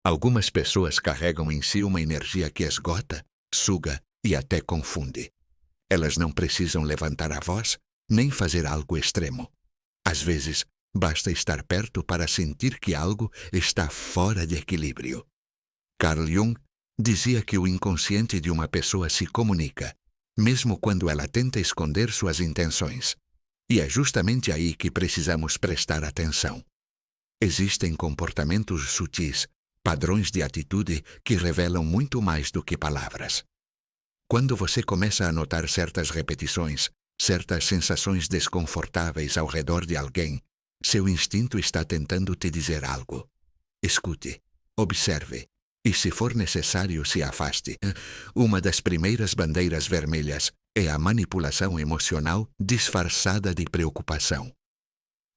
Algumas pessoas carregam em si uma energia que esgota, suga e até confunde. Elas não precisam levantar a voz, nem fazer algo extremo. Às vezes, basta estar perto para sentir que algo está fora de equilíbrio. Carl Jung dizia que o inconsciente de uma pessoa se comunica, mesmo quando ela tenta esconder suas intenções. E é justamente aí que precisamos prestar atenção. Existem comportamentos sutis, padrões de atitude que revelam muito mais do que palavras. Quando você começa a notar certas repetições, certas sensações desconfortáveis ao redor de alguém, seu instinto está tentando te dizer algo. Escute, observe, e se for necessário, se afaste. Uma das primeiras bandeiras vermelhas é a manipulação emocional disfarçada de preocupação.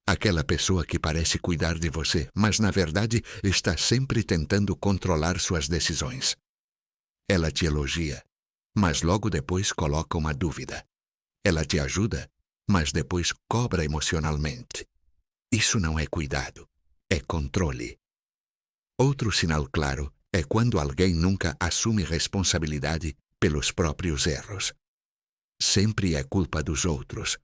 Aquela pessoa que parece cuidar de você, mas na verdade está sempre tentando controlar suas decisões. Ela te elogia, mas logo depois coloca uma dúvida. Ela te ajuda, mas depois cobra emocionalmente. Isso não é cuidado, é controle. Outro sinal claro é quando alguém nunca assume responsabilidade pelos próprios erros. Sempre é culpa dos outros,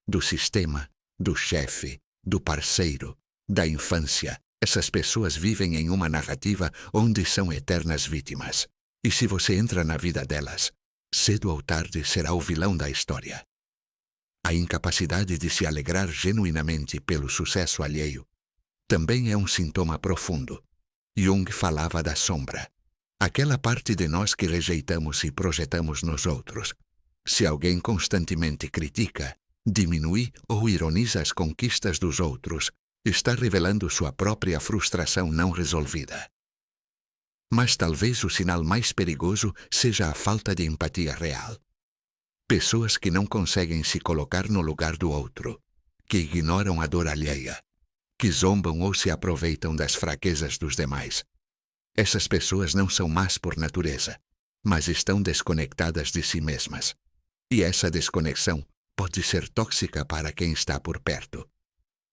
do sistema, do chefe, do parceiro, da infância. Essas pessoas vivem em uma narrativa onde são eternas vítimas. E se você entra na vida delas, cedo ou tarde será o vilão da história. A incapacidade de se alegrar genuinamente pelo sucesso alheio também é um sintoma profundo. Jung falava da sombra, aquela parte de nós que rejeitamos e projetamos nos outros. Se alguém constantemente critica, diminui ou ironiza as conquistas dos outros, está revelando sua própria frustração não resolvida. Mas talvez o sinal mais perigoso seja a falta de empatia real. Pessoas que não conseguem se colocar no lugar do outro, que ignoram a dor alheia, que zombam ou se aproveitam das fraquezas dos demais. Essas pessoas não são más por natureza, mas estão desconectadas de si mesmas. E essa desconexão pode ser tóxica para quem está por perto.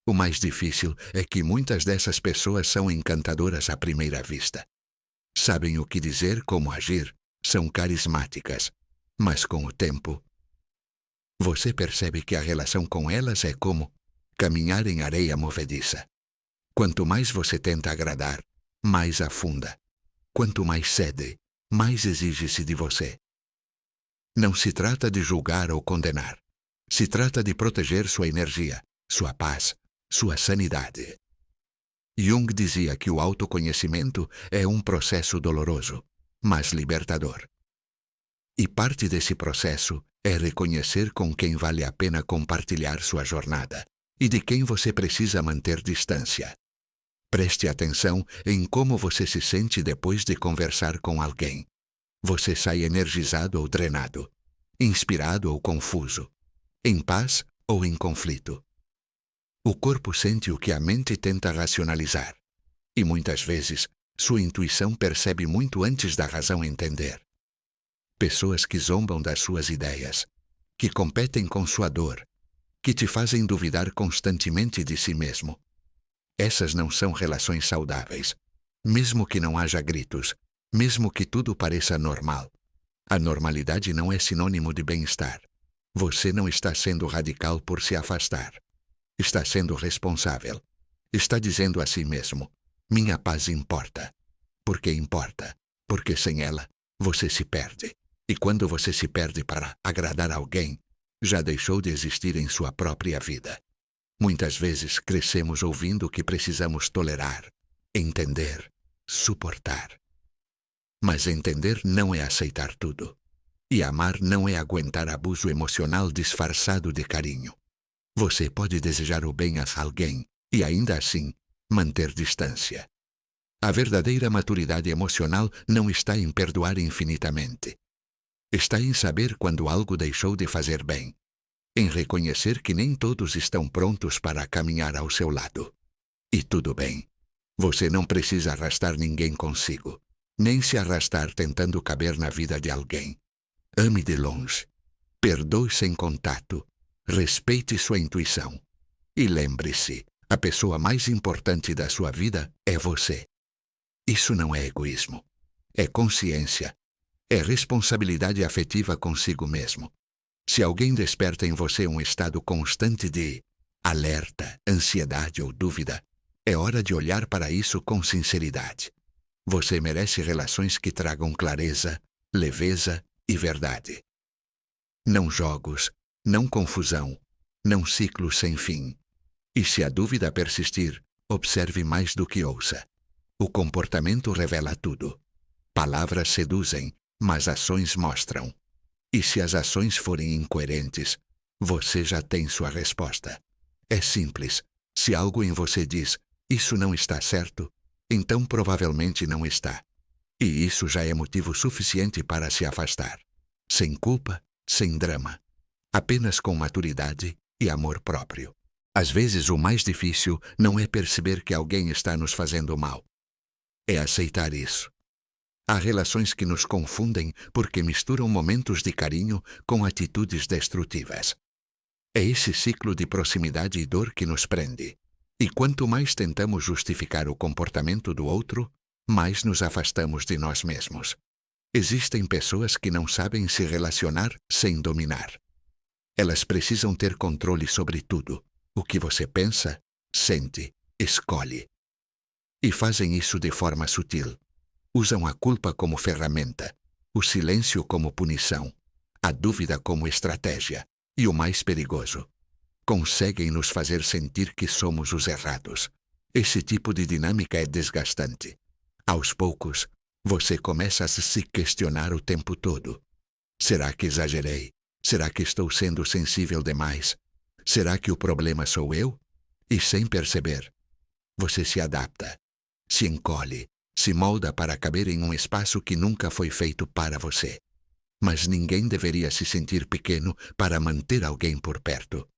O mais difícil é que muitas dessas pessoas são encantadoras à primeira vista. Sabem o que dizer, como agir, são carismáticas, mas com o tempo, você percebe que a relação com elas é como caminhar em areia movediça. Quanto mais você tenta agradar, mais afunda. Quanto mais cede, mais exige-se de você. Não se trata de julgar ou condenar. Se trata de proteger sua energia, sua paz, sua sanidade. Jung dizia que o autoconhecimento é um processo doloroso, mas libertador. E parte desse processo é reconhecer com quem vale a pena compartilhar sua jornada e de quem você precisa manter distância. Preste atenção em como você se sente depois de conversar com alguém. Você sai energizado ou drenado, inspirado ou confuso, em paz ou em conflito. O corpo sente o que a mente tenta racionalizar, e muitas vezes sua intuição percebe muito antes da razão entender. Pessoas que zombam das suas ideias, que competem com sua dor, que te fazem duvidar constantemente de si mesmo. Essas não são relações saudáveis, mesmo que não haja gritos, mesmo que tudo pareça normal. A normalidade não é sinônimo de bem-estar. Você não está sendo radical por se afastar. Está sendo responsável. Está dizendo a si mesmo: minha paz importa. Porque importa, porque sem ela, você se perde. E quando você se perde para agradar alguém, já deixou de existir em sua própria vida. Muitas vezes crescemos ouvindo que precisamos tolerar, entender, suportar. Mas entender não é aceitar tudo. E amar não é aguentar abuso emocional disfarçado de carinho. Você pode desejar o bem a alguém e ainda assim manter distância. A verdadeira maturidade emocional não está em perdoar infinitamente. Está em saber quando algo deixou de fazer bem, em reconhecer que nem todos estão prontos para caminhar ao seu lado. E tudo bem. Você não precisa arrastar ninguém consigo, nem se arrastar tentando caber na vida de alguém. Ame de longe. Perdoe sem contato. Respeite sua intuição. E lembre-se, a pessoa mais importante da sua vida é você. Isso não é egoísmo. É consciência. É responsabilidade afetiva consigo mesmo. Se alguém desperta em você um estado constante de alerta, ansiedade ou dúvida, é hora de olhar para isso com sinceridade. Você merece relações que tragam clareza, leveza e verdade. Não jogos, não confusão, não ciclos sem fim. E se a dúvida persistir, observe mais do que ouça. O comportamento revela tudo. Palavras seduzem, mas ações mostram. E se as ações forem incoerentes, você já tem sua resposta. É simples. Se algo em você diz, isso não está certo, então provavelmente não está. E isso já é motivo suficiente para se afastar. Sem culpa, sem drama. Apenas com maturidade e amor próprio. Às vezes o mais difícil não é perceber que alguém está nos fazendo mal. É aceitar isso. Há relações que nos confundem porque misturam momentos de carinho com atitudes destrutivas. É esse ciclo de proximidade e dor que nos prende. E quanto mais tentamos justificar o comportamento do outro, mais nos afastamos de nós mesmos. Existem pessoas que não sabem se relacionar sem dominar. Elas precisam ter controle sobre tudo. O que você pensa, sente, escolhe. E fazem isso de forma sutil. Usam a culpa como ferramenta, o silêncio como punição, a dúvida como estratégia e o mais perigoso, conseguem nos fazer sentir que somos os errados. Esse tipo de dinâmica é desgastante. Aos poucos, você começa a se questionar o tempo todo. Será que exagerei? Será que estou sendo sensível demais? Será que o problema sou eu? E sem perceber, você se adapta, se encolhe, se molda para caber em um espaço que nunca foi feito para você. Mas ninguém deveria se sentir pequeno para manter alguém por perto.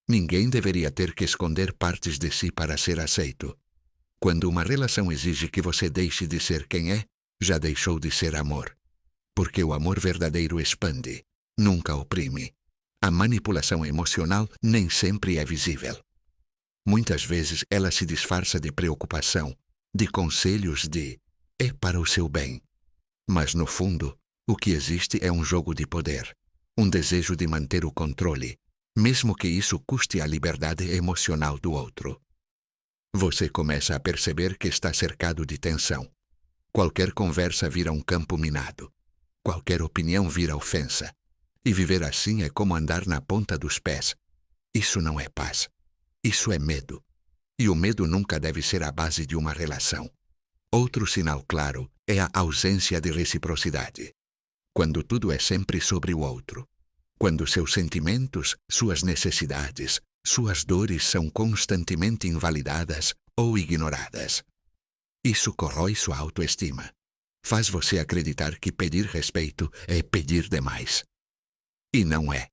Ninguém deveria ter que esconder partes de si para ser aceito. Quando uma relação exige que você deixe de ser quem é, já deixou de ser amor. Porque o amor verdadeiro expande, nunca oprime. A manipulação emocional nem sempre é visível. Muitas vezes ela se disfarça de preocupação, de conselhos é para o seu bem. Mas no fundo, o que existe é um jogo de poder, um desejo de manter o controle, mesmo que isso custe a liberdade emocional do outro. Você começa a perceber que está cercado de tensão. Qualquer conversa vira um campo minado. Qualquer opinião vira ofensa. E viver assim é como andar na ponta dos pés. Isso não é paz. Isso é medo. E o medo nunca deve ser a base de uma relação. Outro sinal claro é a ausência de reciprocidade. Quando tudo é sempre sobre o outro. Quando seus sentimentos, suas necessidades, suas dores são constantemente invalidadas ou ignoradas. Isso corrói sua autoestima. Faz você acreditar que pedir respeito é pedir demais. E não é.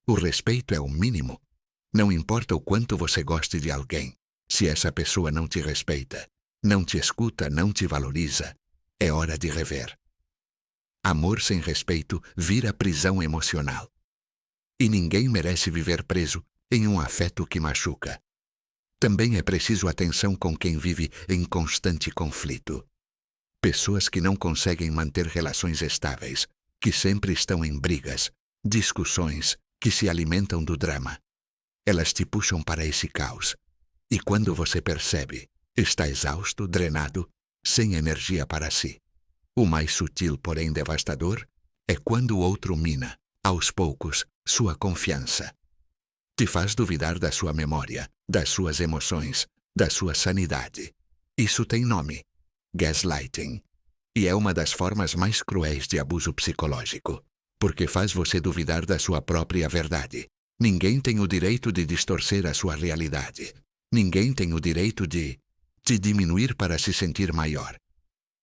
O respeito é o mínimo. Não importa o quanto você goste de alguém. Se essa pessoa não te respeita, não te escuta, não te valoriza, é hora de rever. Amor sem respeito vira prisão emocional. E ninguém merece viver preso em um afeto que machuca. Também é preciso atenção com quem vive em constante conflito. Pessoas que não conseguem manter relações estáveis, que sempre estão em brigas, discussões, que se alimentam do drama. Elas te puxam para esse caos. E quando você percebe, está exausto, drenado, sem energia para si. O mais sutil, porém devastador, é quando o outro mina, aos poucos, sua confiança. Te faz duvidar da sua memória, das suas emoções, da sua sanidade. Isso tem nome: gaslighting. E é uma das formas mais cruéis de abuso psicológico, porque faz você duvidar da sua própria verdade. Ninguém tem o direito de distorcer a sua realidade. Ninguém tem o direito de te diminuir para se sentir maior.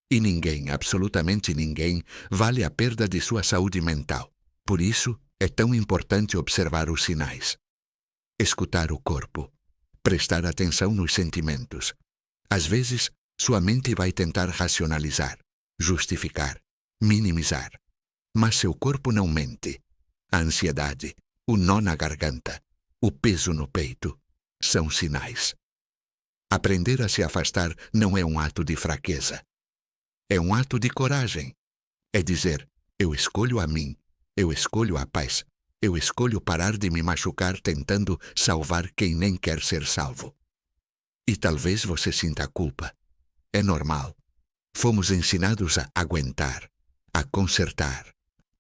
E ninguém, absolutamente ninguém, vale a perda de sua saúde mental. Por isso, é tão importante observar os sinais. Escutar o corpo. Prestar atenção nos sentimentos. Às vezes, sua mente vai tentar racionalizar, justificar, minimizar. Mas seu corpo não mente. A ansiedade, o nó na garganta, o peso no peito, são sinais. Aprender a se afastar não é um ato de fraqueza, É um ato de coragem. É dizer: eu escolho a mim, eu escolho a paz, eu escolho parar de me machucar tentando salvar quem nem quer ser salvo. E talvez você sinta culpa. É normal. Fomos ensinados a aguentar, a consertar,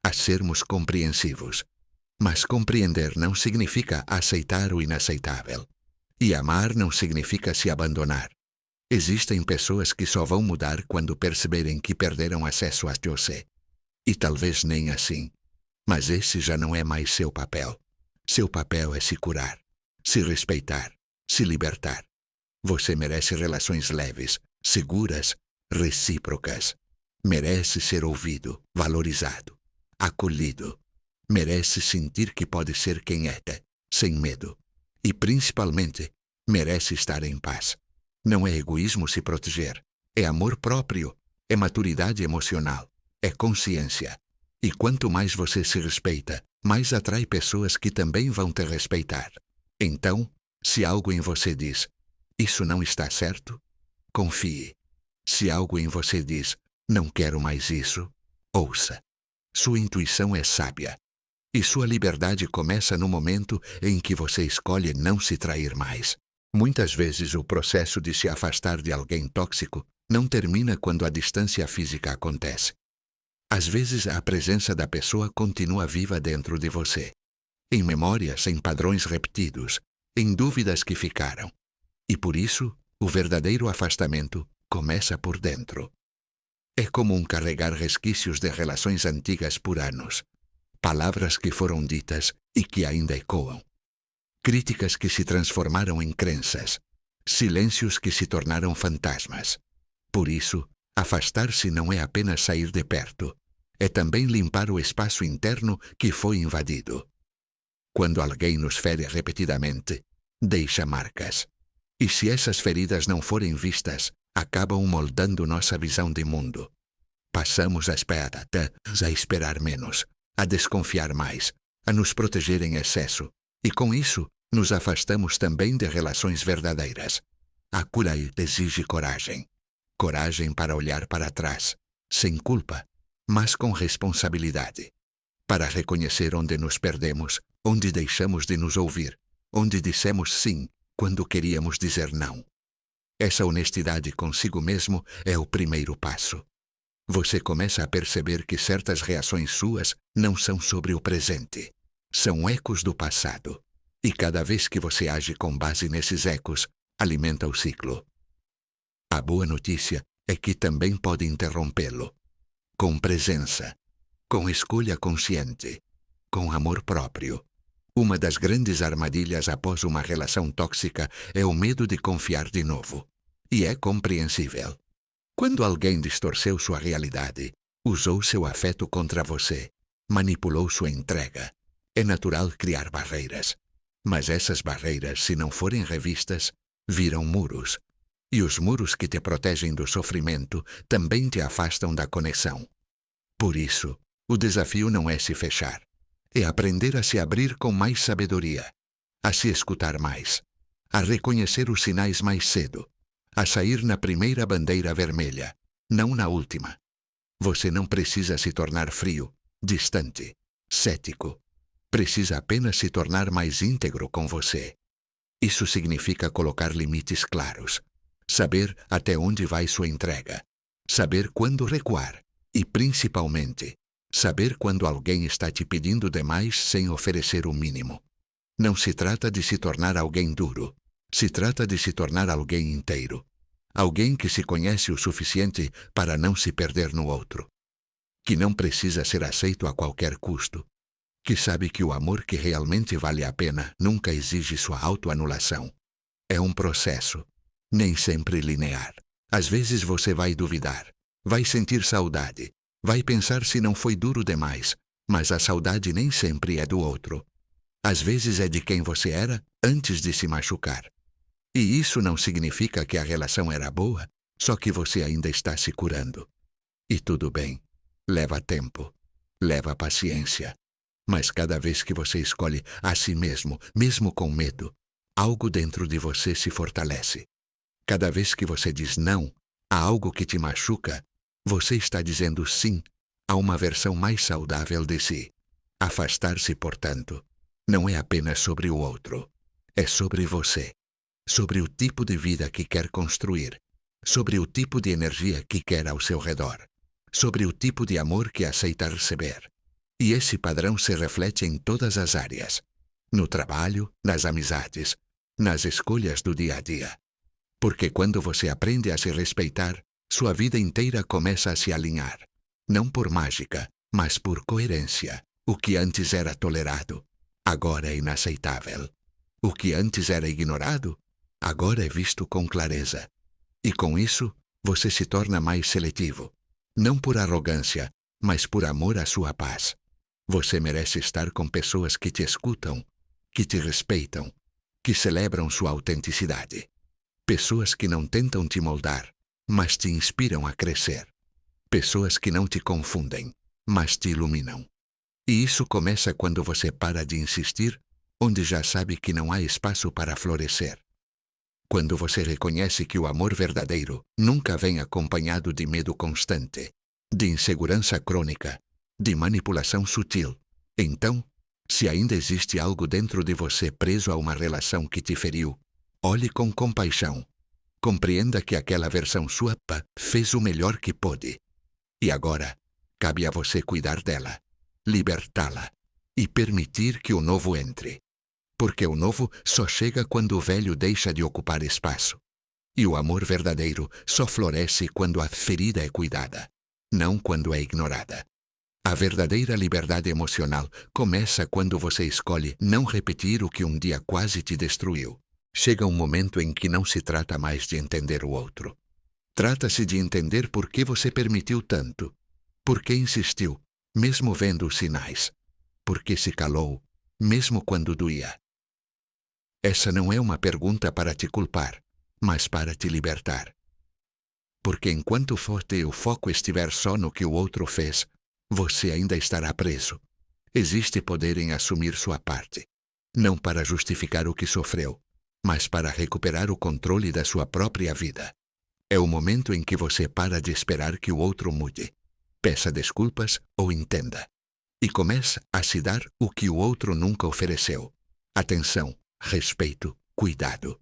a sermos compreensivos. Mas compreender não significa aceitar o inaceitável. E amar não significa se abandonar. Existem pessoas que só vão mudar quando perceberem que perderam acesso a você. E talvez nem assim. Mas esse já não é mais seu papel. Seu papel é se curar, se respeitar, se libertar. Você merece relações leves, seguras, recíprocas. Merece ser ouvido, valorizado, acolhido. Merece sentir que pode ser quem é, sem medo. E, principalmente, merece estar em paz. Não é egoísmo se proteger. É amor próprio. É maturidade emocional. É consciência. E quanto mais você se respeita, mais atrai pessoas que também vão te respeitar. Então, se algo em você diz: isso não está certo, confie. Se algo em você diz: não quero mais isso, ouça. Sua intuição é sábia. E sua liberdade começa no momento em que você escolhe não se trair mais. Muitas vezes o processo de se afastar de alguém tóxico não termina quando a distância física acontece. Às vezes a presença da pessoa continua viva dentro de você, em memórias, em padrões repetidos, em dúvidas que ficaram. E por isso, o verdadeiro afastamento começa por dentro. É comum carregar resquícios de relações antigas por anos, palavras que foram ditas e que ainda ecoam, críticas que se transformaram em crenças, silêncios que se tornaram fantasmas. Por isso, afastar-se não é apenas sair de perto, é também limpar o espaço interno que foi invadido. Quando alguém nos fere repetidamente, deixa marcas. E se essas feridas não forem vistas, acabam moldando nossa visão de mundo. Passamos a esperar menos, a desconfiar mais, a nos proteger em excesso, e com isso, nos afastamos também de relações verdadeiras. A cura exige coragem. Coragem para olhar para trás, sem culpa, mas com responsabilidade. Para reconhecer onde nos perdemos, onde deixamos de nos ouvir, onde dissemos sim quando queríamos dizer não. Essa honestidade consigo mesmo é o primeiro passo. Você começa a perceber que certas reações suas não são sobre o presente. São ecos do passado. E cada vez que você age com base nesses ecos, alimenta o ciclo. A boa notícia é que também pode interrompê-lo. Com presença, com escolha consciente, com amor próprio. Uma das grandes armadilhas após uma relação tóxica é o medo de confiar de novo. E é compreensível. Quando alguém distorceu sua realidade, usou seu afeto contra você, manipulou sua entrega, é natural criar barreiras. Mas essas barreiras, se não forem revistas, viram muros. E os muros que te protegem do sofrimento também te afastam da conexão. Por isso, o desafio não é se fechar. É aprender a se abrir com mais sabedoria, a se escutar mais, a reconhecer os sinais mais cedo, a sair na primeira bandeira vermelha, não na última. Você não precisa se tornar frio, distante, cético. Precisa apenas se tornar mais íntegro com você. Isso significa colocar limites claros, saber até onde vai sua entrega, saber quando recuar e, principalmente, saber quando alguém está te pedindo demais sem oferecer o mínimo. Não se trata de se tornar alguém duro, se trata de se tornar alguém inteiro, alguém que se conhece o suficiente para não se perder no outro, que não precisa ser aceito a qualquer custo, que sabe que o amor que realmente vale a pena nunca exige sua autoanulação. É um processo, nem sempre linear. Às vezes você vai duvidar, vai sentir saudade, vai pensar se não foi duro demais, mas a saudade nem sempre é do outro. Às vezes é de quem você era antes de se machucar. E isso não significa que a relação era boa, só que você ainda está se curando. E tudo bem, leva tempo, leva paciência. Mas cada vez que você escolhe a si mesmo, mesmo com medo, algo dentro de você se fortalece. Cada vez que você diz não a algo que te machuca, Você está dizendo sim a uma versão mais saudável de si. Afastar-se, portanto, não é apenas sobre o outro. É sobre você. Sobre o tipo de vida que quer construir. Sobre o tipo de energia que quer ao seu redor. Sobre o tipo de amor que aceita receber. E esse padrão se reflete em todas as áreas. No trabalho, nas amizades, nas escolhas do dia a dia. Porque quando você aprende a se respeitar, sua vida inteira começa a se alinhar. Não por mágica, mas por coerência. O que antes era tolerado, agora é inaceitável. O que antes era ignorado, agora é visto com clareza. E com isso, você se torna mais seletivo. Não por arrogância, mas por amor à sua paz. Você merece estar com pessoas que te escutam, que te respeitam, que celebram sua autenticidade. Pessoas que não tentam te moldar, mas te inspiram a crescer. Pessoas que não te confundem, mas te iluminam. E isso começa quando você para de insistir, onde já sabe que não há espaço para florescer. Quando você reconhece que o amor verdadeiro nunca vem acompanhado de medo constante, de insegurança crônica, de manipulação sutil, então, se ainda existe algo dentro de você preso a uma relação que te feriu, olhe com compaixão. Compreenda que aquela versão sua fez o melhor que pôde. E agora, cabe a você cuidar dela, libertá-la e permitir que o novo entre. Porque o novo só chega quando o velho deixa de ocupar espaço. E o amor verdadeiro só floresce quando a ferida é cuidada, não quando é ignorada. A verdadeira liberdade emocional começa quando você escolhe não repetir o que um dia quase te destruiu. Chega um momento em que não se trata mais de entender o outro. Trata-se de entender por que você permitiu tanto, por que insistiu, mesmo vendo os sinais, por que se calou, mesmo quando doía. Essa não é uma pergunta para te culpar, mas para te libertar. Porque enquanto o foco estiver só no que o outro fez, você ainda estará preso. Existe poder em assumir sua parte, não para justificar o que sofreu, mas para recuperar o controle da sua própria vida. É o momento em que você para de esperar que o outro mude, peça desculpas ou entenda, e começa a se dar o que o outro nunca ofereceu: atenção, respeito, cuidado.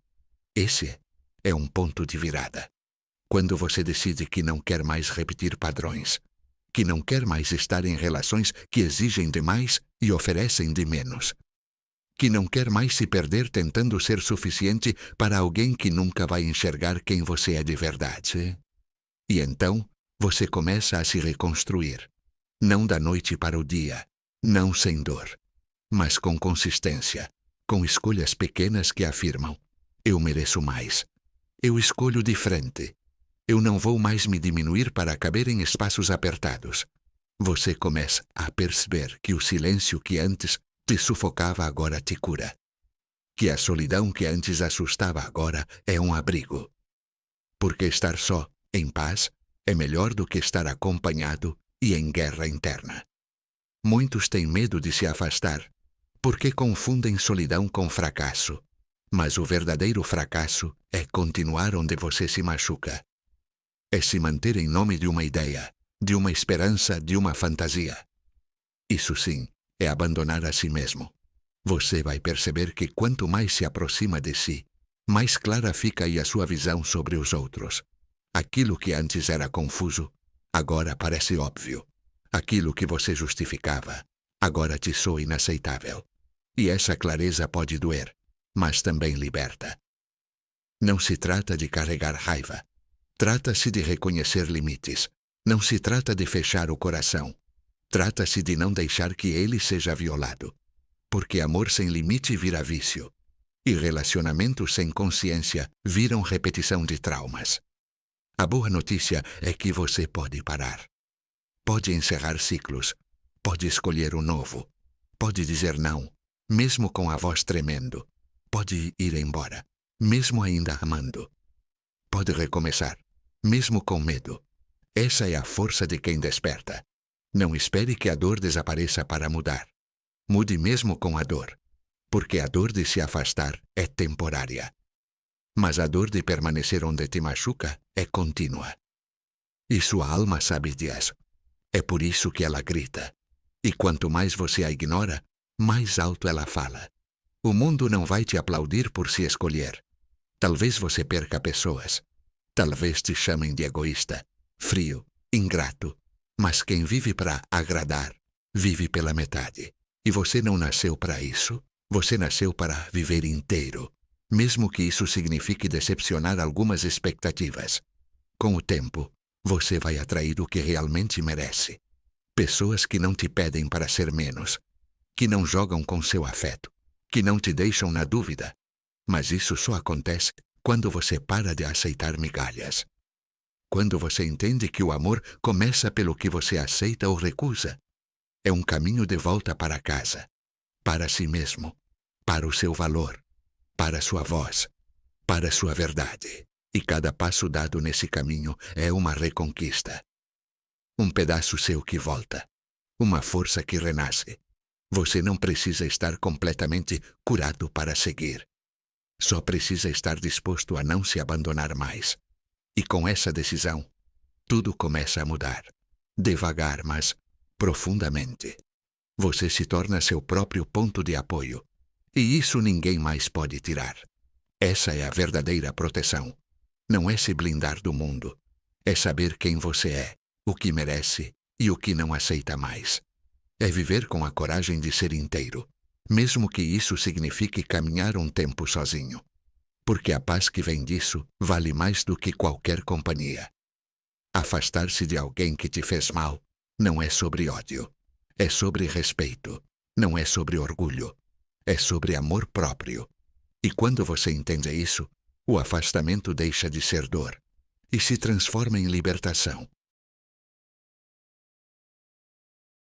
Esse é um ponto de virada. Quando você decide que não quer mais repetir padrões, que não quer mais estar em relações que exigem demais e oferecem de menos, que não quer mais se perder tentando ser suficiente para alguém que nunca vai enxergar quem você é de verdade. E então, você começa a se reconstruir, não da noite para o dia, não sem dor, mas com consistência, com escolhas pequenas que afirmam: eu mereço mais, eu escolho de frente, eu não vou mais me diminuir para caber em espaços apertados. Você começa a perceber que o silêncio que antes te sufocava agora te cura. Que a solidão que antes assustava agora é um abrigo. Porque estar só, em paz, é melhor do que estar acompanhado e em guerra interna. Muitos têm medo de se afastar, porque confundem solidão com fracasso. Mas o verdadeiro fracasso é continuar onde você se machuca. É se manter em nome de uma ideia, de uma esperança, de uma fantasia. Isso sim, é abandonar a si mesmo. Você vai perceber que quanto mais se aproxima de si, mais clara fica aí a sua visão sobre os outros. Aquilo que antes era confuso, agora parece óbvio. Aquilo que você justificava, agora te soa inaceitável. E essa clareza pode doer, mas também liberta. Não se trata de carregar raiva. Trata-se de reconhecer limites. Não se trata de fechar o coração. Trata-se de não deixar que ele seja violado. Porque amor sem limite vira vício. E relacionamentos sem consciência viram repetição de traumas. A boa notícia é que você pode parar. Pode encerrar ciclos. Pode escolher o novo. Pode dizer não, mesmo com a voz tremendo. Pode ir embora, mesmo ainda amando. Pode recomeçar, mesmo com medo. Essa é a força de quem desperta. Não espere que a dor desapareça para mudar. Mude mesmo com a dor, porque a dor de se afastar é temporária. Mas a dor de permanecer onde te machuca é contínua. E sua alma sabe disso. É por isso que ela grita. E quanto mais você a ignora, mais alto ela fala. O mundo não vai te aplaudir por se escolher. Talvez você perca pessoas. Talvez te chamem de egoísta, frio, ingrato. Mas quem vive para agradar, vive pela metade. E você não nasceu para isso. Você nasceu para viver inteiro, mesmo que isso signifique decepcionar algumas expectativas. Com o tempo, você vai atrair o que realmente merece. Pessoas que não te pedem para ser menos, que não jogam com seu afeto, que não te deixam na dúvida. Mas isso só acontece quando você para de aceitar migalhas. Quando você entende que o amor começa pelo que você aceita ou recusa. É um caminho de volta para casa, para si mesmo, para o seu valor, para sua voz, para sua verdade. E cada passo dado nesse caminho é uma reconquista. Um pedaço seu que volta, uma força que renasce. Você não precisa estar completamente curado para seguir. Só precisa estar disposto a não se abandonar mais. E com essa decisão, tudo começa a mudar. Devagar, mas profundamente. Você se torna seu próprio ponto de apoio. E isso ninguém mais pode tirar. Essa é a verdadeira proteção. Não é se blindar do mundo. É saber quem você é, o que merece e o que não aceita mais. É viver com a coragem de ser inteiro, mesmo que isso signifique caminhar um tempo sozinho. Porque a paz que vem disso vale mais do que qualquer companhia. Afastar-se de alguém que te fez mal não é sobre ódio. É sobre respeito. Não é sobre orgulho. É sobre amor próprio. E quando você entende isso, o afastamento deixa de ser dor e se transforma em libertação.